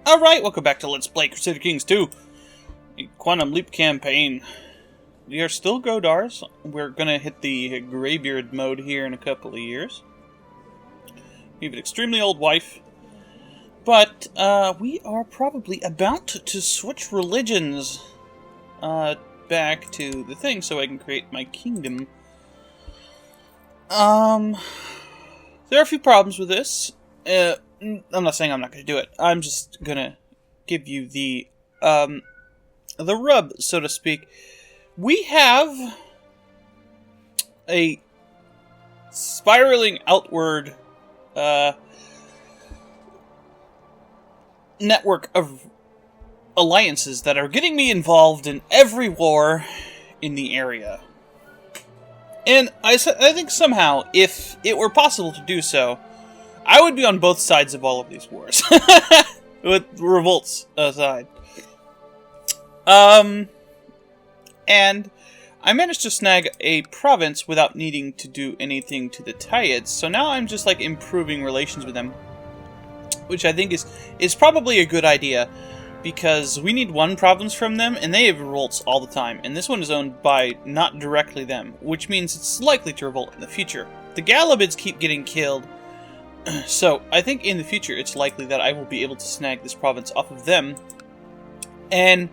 Alright, welcome back to Let's Play Crusader Kings 2. The Quantum Leap campaign. We are still Godars. We're gonna hit the Greybeard mode here in a couple of years. We have an extremely old wife. But, we are probably about to switch religions, back to the thing so I can create my kingdom. There are a few problems with this. I'm not saying I'm not going to do it. I'm just going to give you the rub, so to speak. We have a spiraling outward network of alliances that are getting me involved in every war in the area. And I think somehow, if it were possible to do so, I would be on both sides of all of these wars. With revolts aside. And I managed to snag a province without needing to do anything to the Tayyids. So now I'm just like improving relations with them. Which I think is probably a good idea. Because we need one province from them, and they have revolts all the time. And this one is owned by not directly them. Which means it's likely to revolt in the future. The Galabids keep getting killed. So, I think in the future it's likely that I will be able to snag this province off of them. And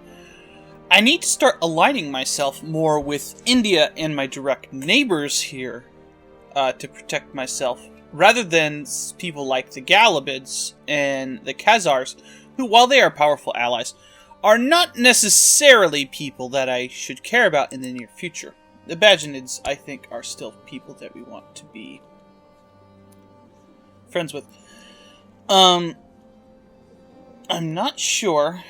I need to start aligning myself more with India and my direct neighbors here to protect myself. Rather than people like the Galabids and the Khazars, who, while they are powerful allies, are not necessarily people that I should care about in the near future. The Bajanids, I think, are still people that we want to be friends with. I'm not sure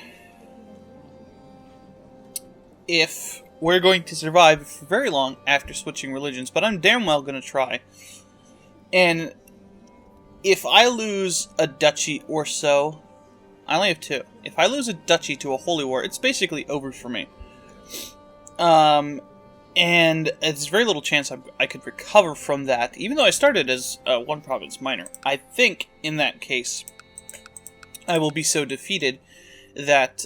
if we're going to survive for very long after switching religions, but I'm damn well going to try. And if I lose a duchy or so, I only have two. If I lose a duchy to a holy war, it's basically over for me. And there's very little chance I could recover from that, even though I started as one province minor. I think, in that case, I will be so defeated that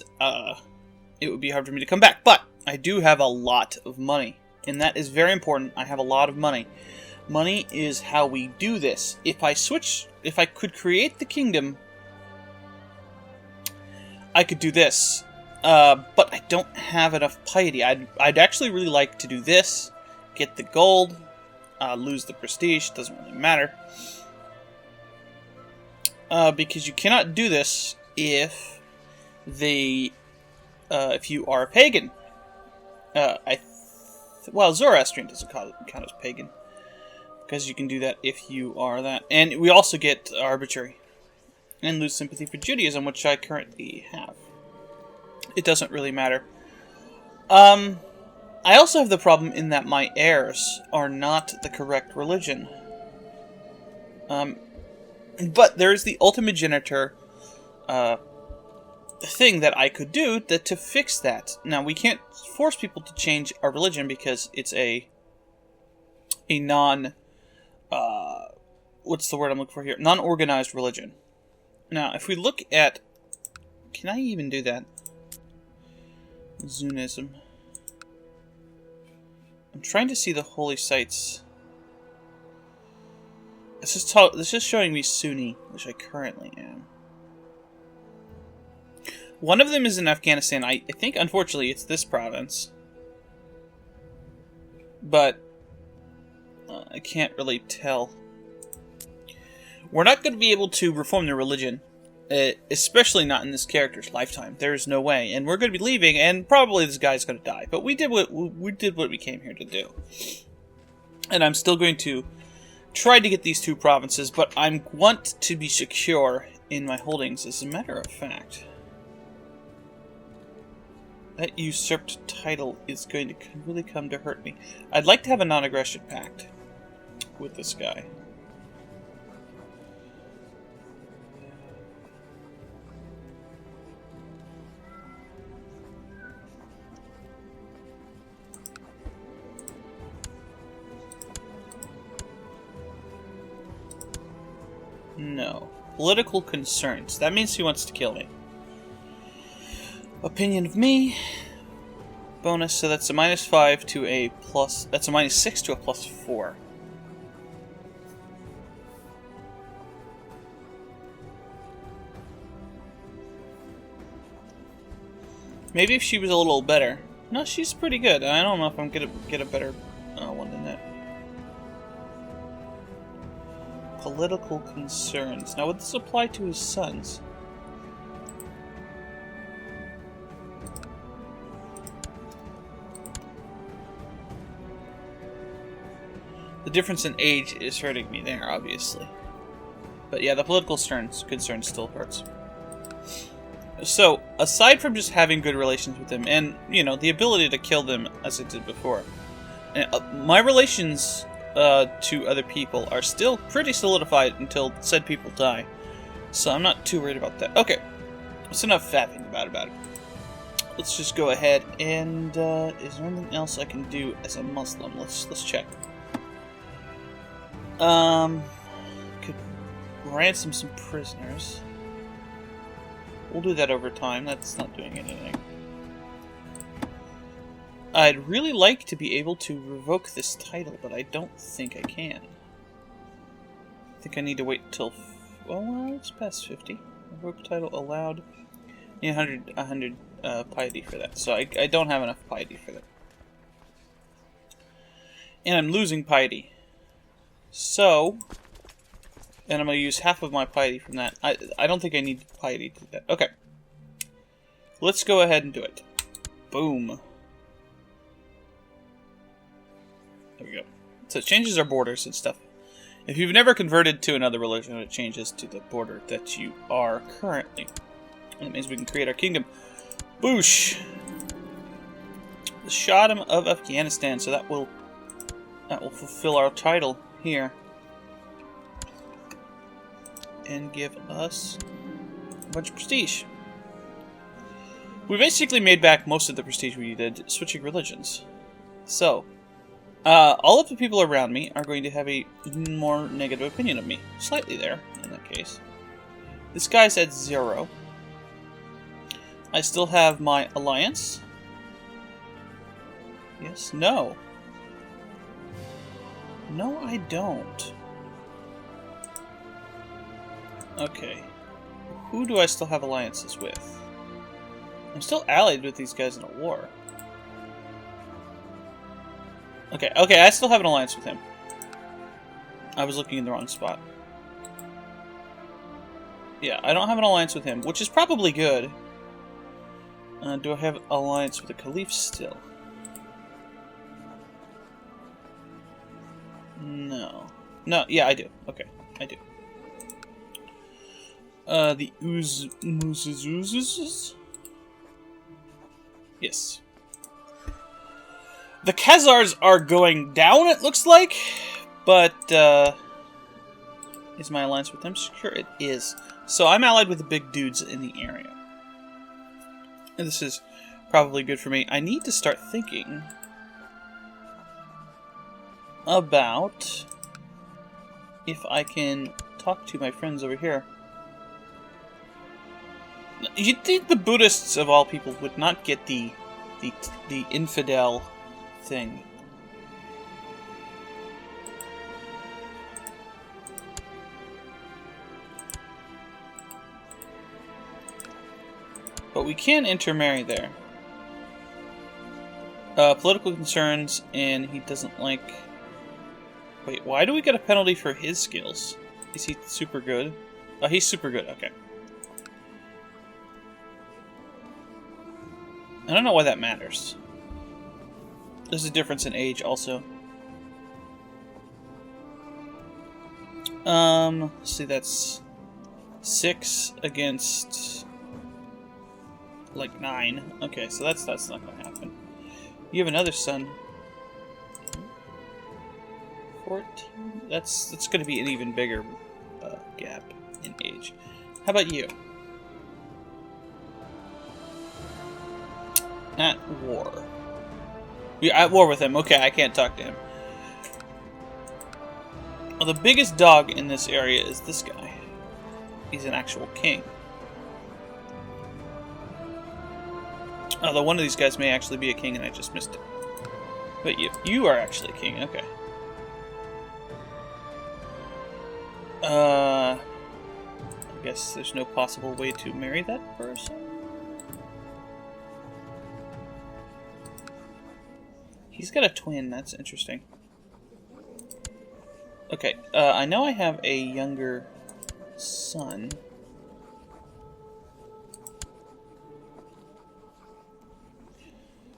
it would be hard for me to come back. But I do have a lot of money, and that is very important. I have a lot of money. Money is how we do this. If I could create the kingdom, I could do this. But I don't have enough piety. I'd actually really like to do this, get the gold, lose the prestige, doesn't really matter. Because you cannot do this if you are a pagan. Well, Zoroastrian doesn't count as pagan, because you can do that if you are that. And we also get arbitrary, and lose sympathy for Judaism, which I currently have. It doesn't really matter. I also have the problem in that my heirs are not the correct religion. But there's the ultimogenitor thing that I could do to fix that. Now, we can't force people to change our religion because it's a non... what's the word I'm looking for here? Non-organized religion. Now, if we look at... Can I even do that? Zunism. I'm trying to see the holy sites. This is showing me Sunni, which I currently am. One of them is in Afghanistan. I think, unfortunately, it's this province. But I can't really tell. We're not going to be able to reform the religion. Especially not in this character's lifetime. There is no way. And we're going to be leaving, and probably this guy's going to die. But we did what we came here to do. And I'm still going to try to get these two provinces, but I want to be secure in my holdings, as a matter of fact. That usurped title is going to really come to hurt me. I'd like to have a non-aggression pact with this guy. No. Political concerns. That means he wants to kill me. Opinion of me. Bonus, so that's a -5 to a plus... That's a -6 to a +4. Maybe if she was a little better. No, she's pretty good. I don't know if I'm gonna get a better one than that. Political concerns. Now, would this apply to his sons? The difference in age is hurting me there, obviously. But yeah, the political concern still hurts. So, aside from just having good relations with them, and, you know, the ability to kill them as I did before, my relations to other people are still pretty solidified until said people die. So I'm not too worried about that. Okay, that's enough faffing about it. Let's just go ahead and, is there anything else I can do as a Muslim? Let's check. Could ransom some prisoners. We'll do that over time. That's not doing anything. I'd really like to be able to revoke this title, but I don't think I can. I think I need to wait till... Well, it's past 50. Revoke title allowed. Need 100 piety for that. So I don't have enough piety for that. And I'm losing piety. So... And I'm going to use half of my piety from that. I don't think I need piety to do that. Okay. Let's go ahead and do it. Boom. There we go. So it changes our borders and stuff. If you've never converted to another religion, it changes to the border that you are currently. And that means we can create our kingdom. Boosh! The Shahdom of Afghanistan. So that will fulfill our title here. And give us a bunch of prestige. We basically made back most of the prestige we did switching religions. So, all of the people around me are going to have a more negative opinion of me. Slightly there, in that case. This guy's at 0. I still have my alliance. Yes, no. No, I don't. Okay. Who do I still have alliances with? I'm still allied with these guys in a war. Okay, I still have an alliance with him. I was looking in the wrong spot. Yeah, I don't have an alliance with him, which is probably good. Do I have an alliance with the Caliph still? No. No, yeah, I do. Okay, I do. The Uzuzuzuzuz? Yes. The Khazars are going down, it looks like, but, is my alliance with them secure? It is. So I'm allied with the big dudes in the area. And this is probably good for me. I need to start thinking about if I can talk to my friends over here. You'd think the Buddhists of all people would not get the infidel thing. But we can intermarry there. Political concerns, and he doesn't like... Wait, why do we get a penalty for his skills? Is he super good? Oh, he's super good, okay. I don't know why that matters. There's a difference in age also. Let's see, that's 6 against like 9. Okay, so that's not gonna happen. You have another son. 14. That's gonna be an even bigger gap in age. How about you? At war. We're at war with him. Okay, I can't talk to him. Well, the biggest dog in this area is this guy. He's an actual king. Although one of these guys may actually be a king and I just missed it. But you are actually a king, okay. I guess there's no possible way to marry that person. He's got a twin, that's interesting. Okay, I know I have a younger son.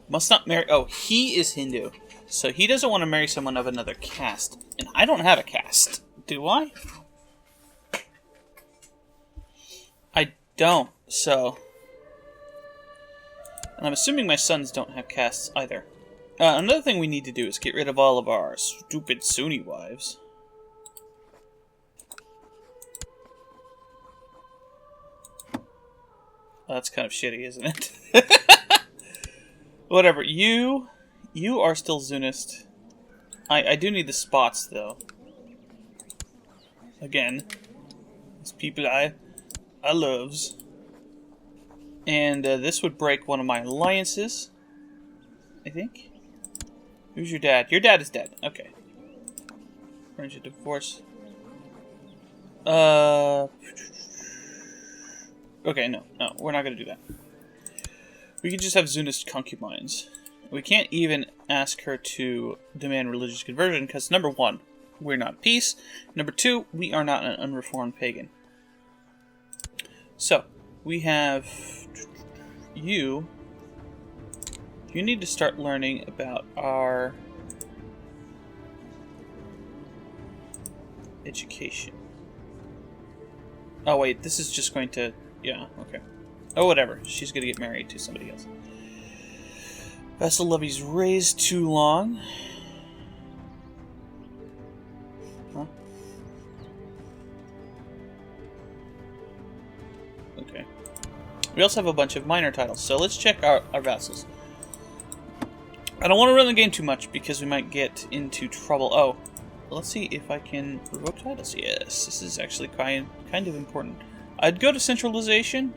Must not marry... Oh, he is Hindu. So he doesn't want to marry someone of another caste. And I don't have a caste, do I? I don't, so... And I'm assuming my sons don't have castes either. Another thing we need to do is get rid of all of our stupid Sunni wives. Well, that's kind of shitty, isn't it? Whatever. You are still Zunist. I do need the spots, though. Again. These people I loves. And this would break one of my alliances. I think. Who's your dad? Your dad is dead. Okay. Arrange a divorce. Okay, no, we're not going to do that. We can just have Zunist concubines. We can't even ask her to demand religious conversion because, number one, we're not at peace. Number two, we are not an unreformed pagan. So, we have you. You need to start learning about our education. Oh, wait, this is just going to... Yeah, okay. Oh, whatever. She's going to get married to somebody else. Vessel levies raised too long. Huh? Okay. We also have a bunch of minor titles, so let's check our vassals. I don't want to run the game too much because we might get into trouble. Oh, let's see if I can revoke titles. Yes, this is actually kind of important. I'd go to centralization,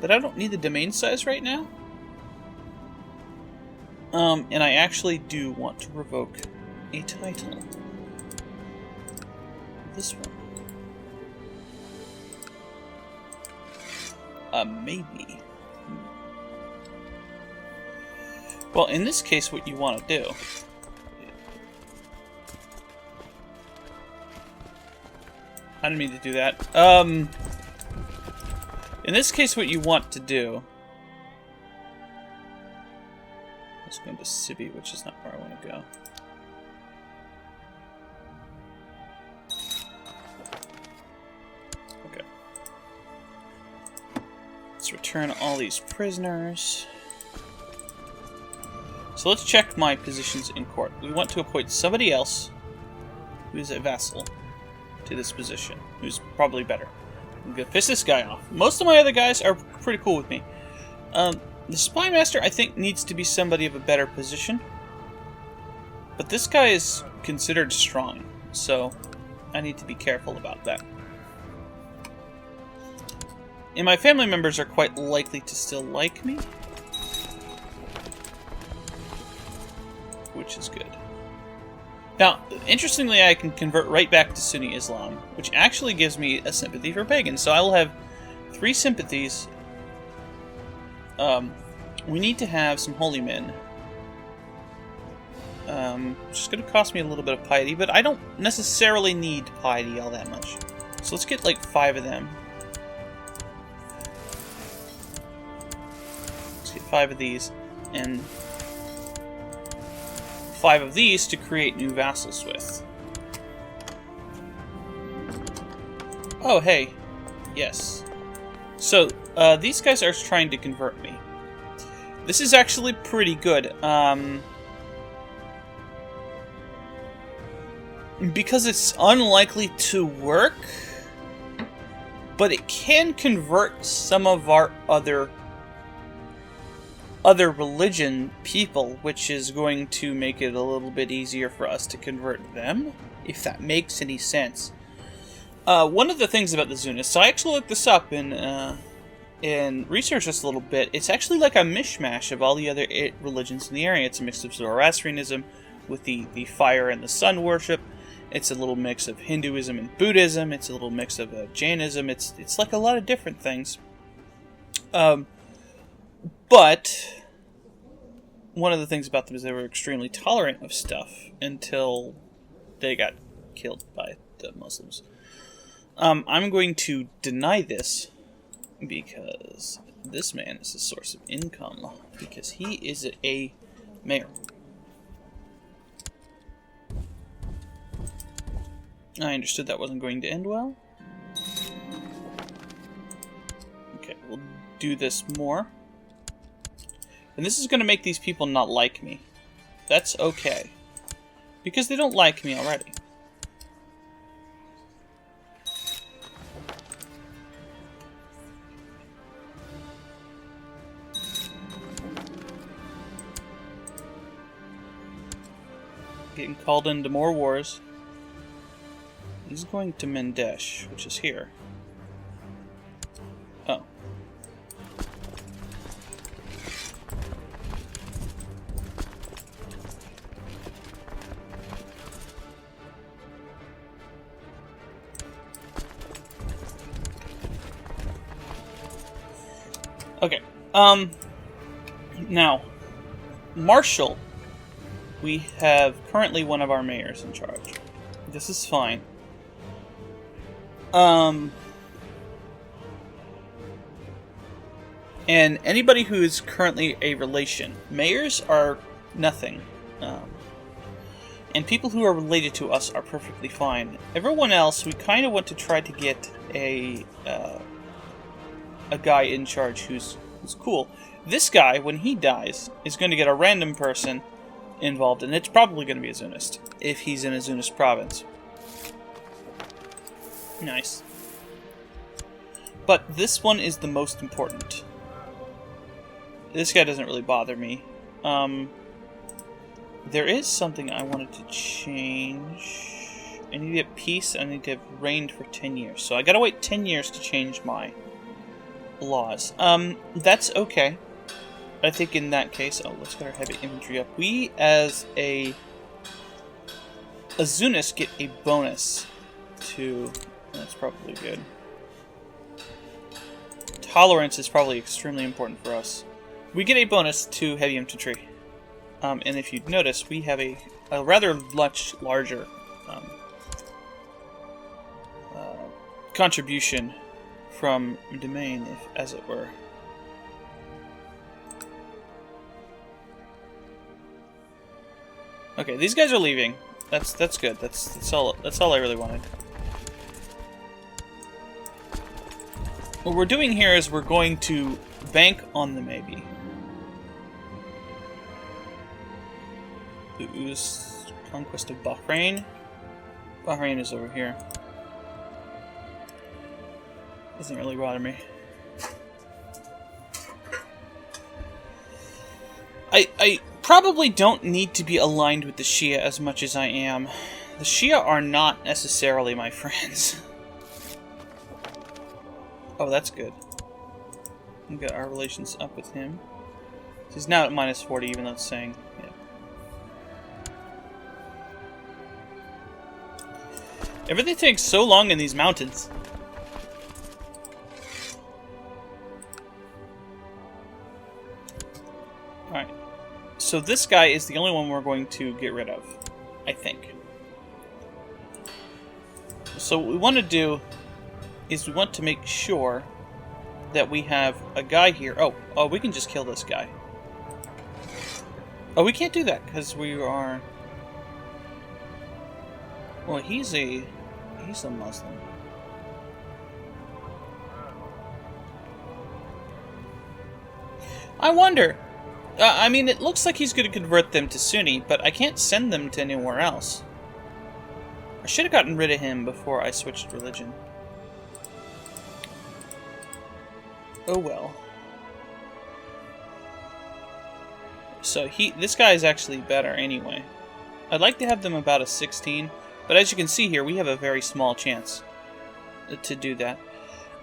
but I don't need the domain size right now. And I actually do want to revoke a title. This one. Maybe. Well, in this case, what you want to do... I didn't mean to do that. In this case, what you want to do... Let's go into Sibi, which is not where I want to go. Okay. Let's return all these prisoners. So let's check my positions in court. We want to appoint somebody else who is a vassal to this position, who's probably better. I'm gonna piss this guy off. Most of my other guys are pretty cool with me. The Spy Master, I think, needs to be somebody of a better position. But this guy is considered strong, so I need to be careful about that. And my family members are quite likely to still like me, which is good. Now, interestingly, I can convert right back to Sunni Islam, which actually gives me a sympathy for pagans. So I will have 3 sympathies. We need to have some holy men. Which is going to cost me a little bit of piety, but I don't necessarily need piety all that much. So let's get like 5 of them. Let's get 5 of these, and 5 of these to create new vassals with. Oh, hey. Yes. So, these guys are trying to convert me. This is actually pretty good. Because it's unlikely to work, but it can convert some of our other religion people, which is going to make it a little bit easier for us to convert them, if that makes any sense. One of the things about the Zunists, so I actually looked this up in and research this a little bit, it's actually like a mishmash of all the other religions in the area. It's a mix of Zoroastrianism with the fire and the sun worship. It's a little mix of Hinduism and Buddhism. It's a little mix of Jainism. It's like a lot of different things. But one of the things about them is they were extremely tolerant of stuff until they got killed by the Muslims. I'm going to deny this because this man is a source of income, because he is a mayor. I understood that wasn't going to end well. Okay, we'll do this more. And this is going to make these people not like me. That's okay, because they don't like me already. Getting called into more wars. He's going to Mendesh, which is here. Oh. Okay. Now, Marshall. We have currently one of our mayors in charge. This is fine. And anybody who is currently a relation, mayors are nothing. And people who are related to us are perfectly fine. Everyone else, we kind of want to try to get a guy in charge who's cool. This guy, when he dies, is going to get a random person involved, and it's probably going to be a Zunist, if he's in a Zunist province. Nice. But this one is the most important. This guy doesn't really bother me. There is something I wanted to change. I need to get peace, I need to have reigned for 10 years. So I gotta wait 10 years to change my laws. That's okay. I think in that case... Oh, let's get our heavy infantry up. We, as a Zunist, get a bonus to... That's probably good. Tolerance is probably extremely important for us. We get a bonus to heavy infantry. And if you'd notice, we have a rather much larger contribution from domain, as it were. Okay, these guys are leaving. That's good. That's all I really wanted. What we're doing here is we're going to bank on the maybe. Ooze conquest of Bahrain. Bahrain is over here. Doesn't really bother me. I probably don't need to be aligned with the Shia as much as I am. The Shia are not necessarily my friends. Oh, that's good. We got our relations up with him. He's now at minus 40, even though it's saying... Yeah. Everything takes so long in these mountains. Alright. So this guy is the only one we're going to get rid of, I think. So what we want to do is we want to make sure that we have a guy here. Oh, we can just kill this guy. Oh, we can't do that because we are... Well, he's a Muslim. I wonder. I mean, it looks like he's going to convert them to Sunni, but I can't send them to anywhere else. I should have gotten rid of him before I switched religion. Oh well. So this guy is actually better anyway. I'd like to have them about a 16, but as you can see here, we have a very small chance to do that.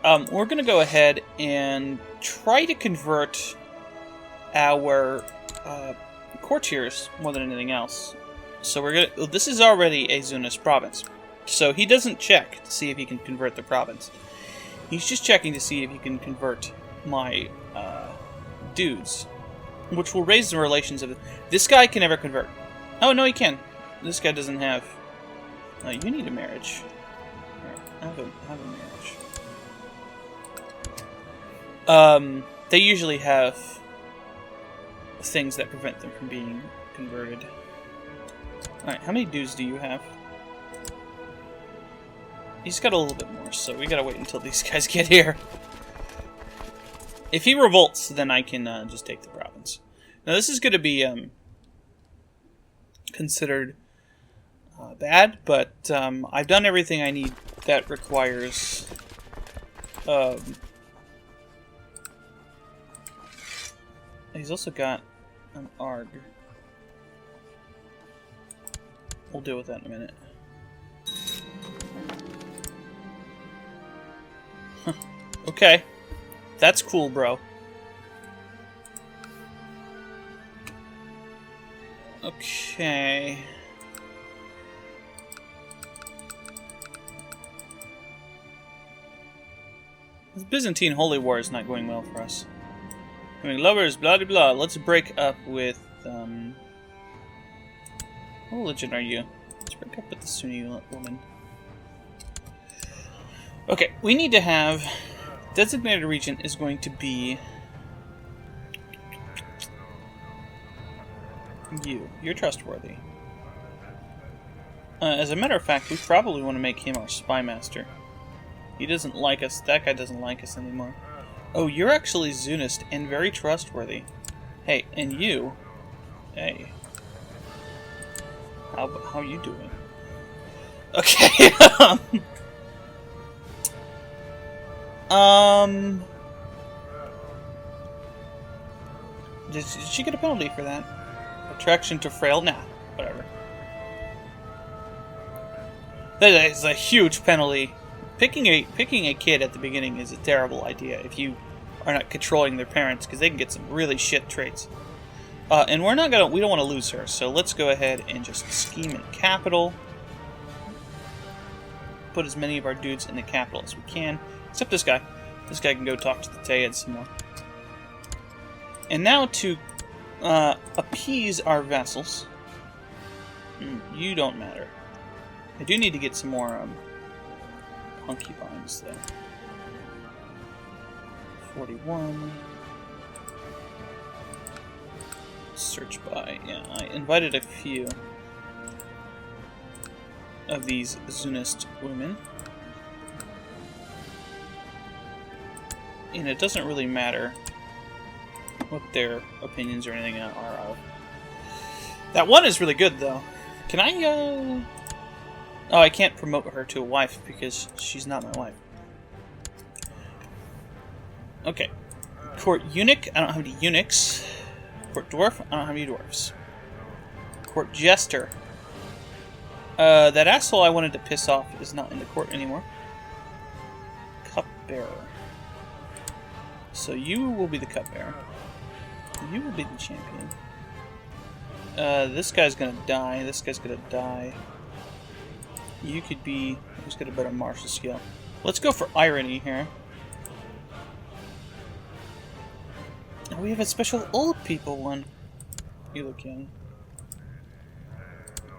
We're going to go ahead and try to convert our courtiers more than anything else. So we're going to... This is already a Zunist province. So he doesn't check to see if he can convert the province. He's just checking to see if he can convert my dudes, which will raise the relations of... This guy can never convert. Oh, no, he can. This guy doesn't have... you need a marriage. Have a marriage. They usually have things that prevent them from being converted. Alright, how many dudes do you have? He's got a little bit more, so we gotta wait until these guys get here. If he revolts, then I can just take the province. Now this is gonna be considered bad, but I've done everything I need that requires he's also got an ARG. We'll deal with that in a minute. Okay. That's cool, bro. Okay. This Byzantine Holy War is not going well for us. I mean, lovers, blah blah blah. Let's break up with, what religion are you? Let's break up with the Sunni woman. Okay, we need to have... Designated region is going to be... you. You're trustworthy. As a matter of fact, we probably want to make him our spy master. He doesn't like us. That guy doesn't like us anymore. Oh, you're actually Zunist and very trustworthy. Hey, and you... Hey. How you doing? Okay, Did she get a penalty for that? Attraction to frail? Nah, whatever. That is a huge penalty. Picking a kid at the beginning is a terrible idea if you are not controlling their parents, because they can get some really shit traits. And we don't want to lose her, so let's go ahead and just scheme in capital. Put as many of our dudes in the capital as we can, except this guy. This guy can go talk to the Tayyids some more. And now to appease our vassals. You don't matter. I do need to get some more concubines, though. 41. Search by. Yeah, I invited a few of these Zunist women. And it doesn't really matter what their opinions or anything are of. That one is really good, though. Can I, Oh, I can't promote her to a wife because she's not my wife. Okay. Court eunuch. I don't have any eunuchs. Court dwarf. I don't have any dwarfs. Court jester. That asshole I wanted to piss off is not in the court anymore. Cupbearer. So you will be the cupbearer. You will be the champion. This guy's gonna die. This guy's gonna die. You could be... Who's got a better martial skill? Let's go for irony here. Oh, we have a special old people one. You look young.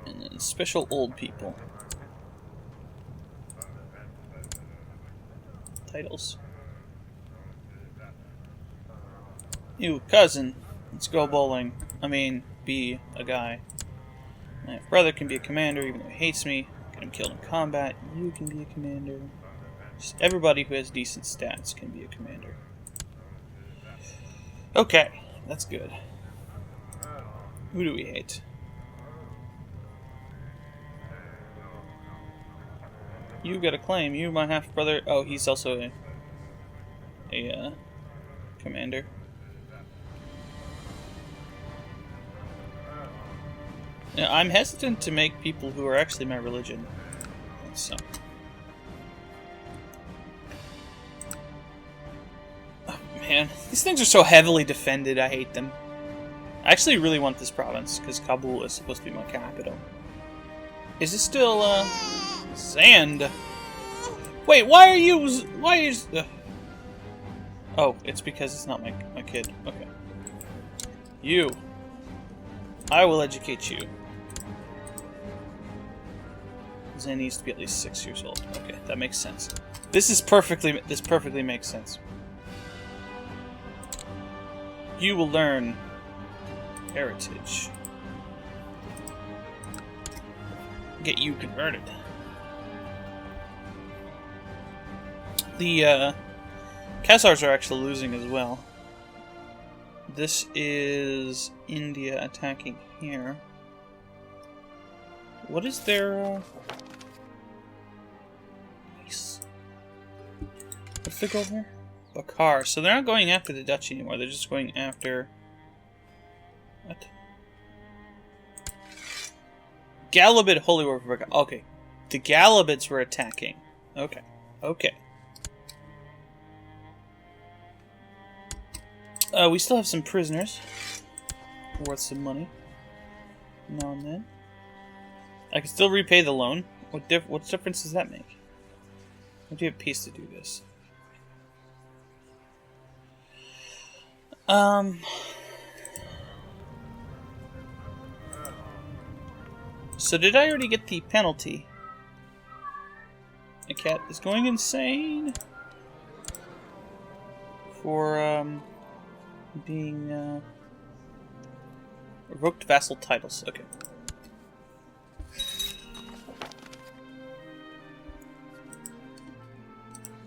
And then special old people. Titles. You, cousin. Let's go bowling. I mean, be a guy. My brother can be a commander even though he hates me. Get him killed in combat. You can be a commander. Just everybody who has decent stats can be a commander. Okay, that's good. Who do we hate? You got a claim. You, my half-brother. Oh, he's also a commander. Now, I'm hesitant to make people who are actually my religion. So. Man, these things are so heavily defended, I hate them. I actually really want this province, because Kabul is supposed to be my capital. Is this still, sand? Wait, why are you... Why is... Oh, it's because it's not my kid. Okay. You. I will educate you. Zen needs to be at least 6 years old. Okay, that makes sense. This perfectly makes sense. You will learn heritage. Get you converted. The Khazars are actually losing as well. This is India attacking here. What is their nice. What's their goal here? Bakar. So they're not going after the Dutch anymore, they're just going after what? Galabit Holy War for Bakar. Okay. The Galabits were attacking. Okay. Okay. We still have some prisoners. Worth some money. Now and then. I can still repay the loan. What difference does that make? I do have peace to do this. So did I already get the penalty? My cat is going insane for being revoked vassal titles. Okay.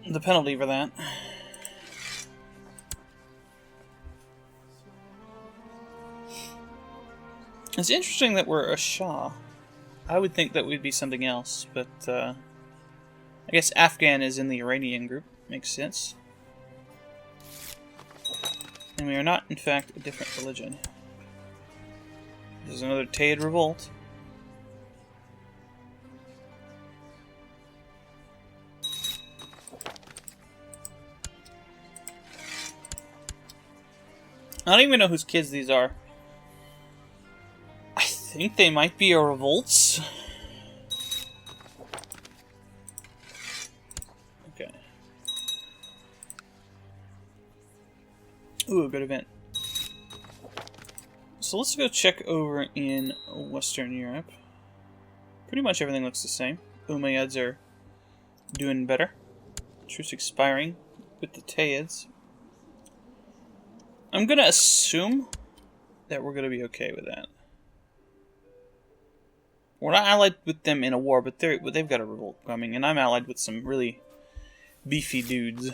The penalty for that. It's interesting that we're a Shah. I would think that we'd be something else, but I guess Afghan is in the Iranian group. Makes sense. And we are not, in fact, a different religion. This is another Tayyid revolt. I don't even know whose kids these are. I think they might be a revolts. Okay. Ooh, a good event. So let's go check over in Western Europe. Pretty much everything looks the same. Umayyads are doing better. Truce expiring with the Tayyids. I'm gonna assume that we're gonna be okay with that. We're not allied with them in a war, but they've got a revolt coming, and I'm allied with some really beefy dudes.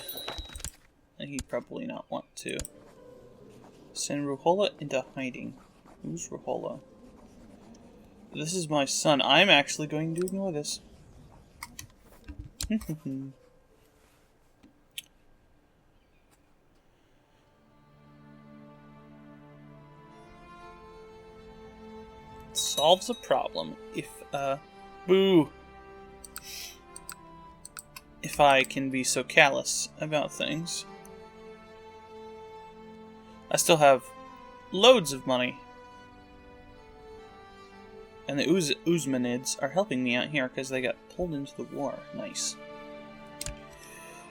And he'd probably not want to. Send Ruhola into hiding. Who's Ruhola? This is my son. I'm actually going to ignore this. Solves a problem if, boo! If I can be so callous about things. I still have loads of money. And the Uzmanids are helping me out here because they got pulled into the war. Nice.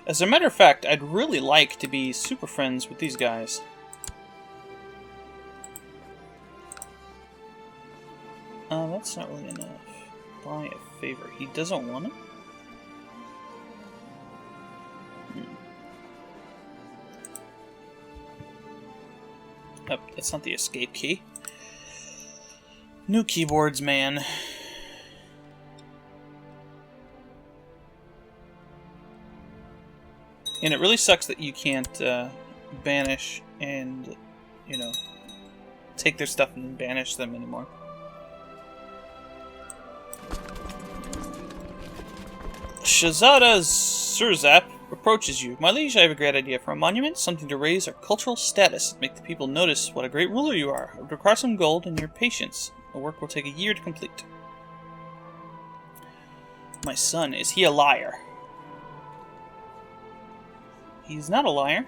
As a matter of fact, I'd really like to be super friends with these guys. That's not really enough. Buy a favor. He doesn't want it? Oh, that's not the escape key. New keyboards, man. And it really sucks that you can't banish and, you know, take their stuff and banish them anymore. Shahzada Surzap approaches you. My liege, I have a great idea for a monument, something to raise our cultural status and make the people notice what a great ruler you are. I would require some gold and your patience. The work will take a year to complete. My son, is he a liar? He's not a liar.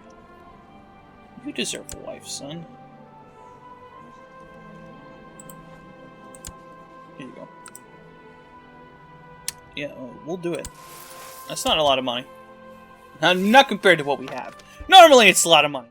You deserve a wife, son. Here you go. Yeah, we'll do it. That's not a lot of money. Not compared to what we have. Normally it's a lot of money.